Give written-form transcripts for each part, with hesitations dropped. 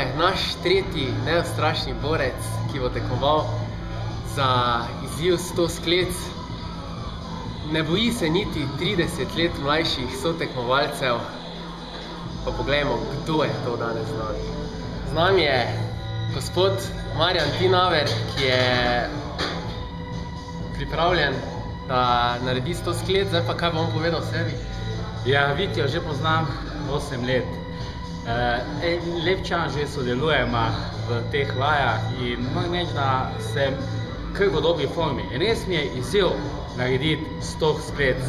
je naš tretji neustrašni borec, ki bo tekmoval za izziv 100 sklec. Ne boji se niti 30 let mlajših sotekmovalcev. Pa poglejmo, kdo je to danes z nami. Z nami je gospod Marjan Tinaver, ki je pripravljen, da naredi 100 sklec. Zdaj pa kaj bom povedal o sebi? Ja, Vitjo že poznam 8 let. Lep čas že sodelujemo v teh vajah in moram reči, da sem kar v dobri formi. Res mi je izziv narediti 100 sklec.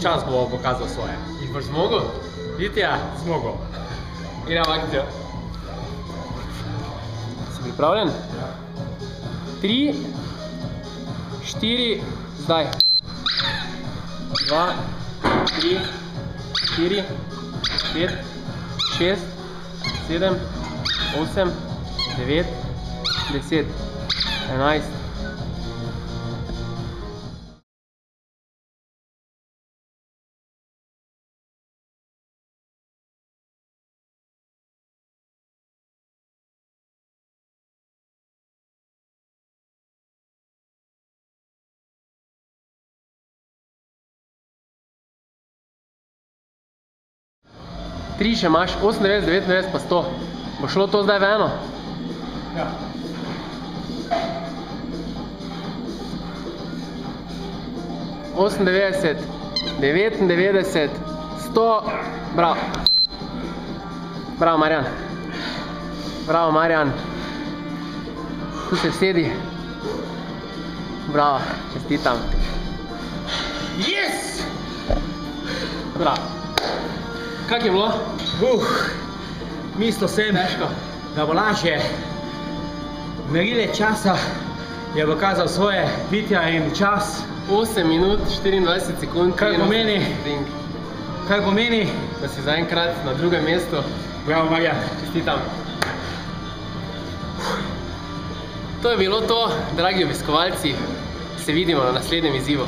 Čas bo pokazal svoje. Jih boš zmogel? Vitja, zmogel. Gremo akcijo. Si pripravljen? 3, 4, zdaj. 2, 3, 4, 5, 6, 7, 8, 9, 10, 11. Tri še imaš, 98, 99 pa 100. Bo šlo to zdaj v eno? Ja. Osemdevetdeset, 99, 100. Bravo. Bravo, Marjan. Bravo, Marjan. Tu se sedi. Bravo, čestitam. Yes! Bravo. Kak je bilo? Mislil sem, da bo lažje. Merile časa je pokazal svoje, Vitja in čas. 8 minut, 24 sekund. Kar pomeni, da si zaenkrat na drugem mestu. Bravo, Marjan. Čestitam. To je bilo to, dragi obiskovalci. Se vidimo na naslednjem izzivu.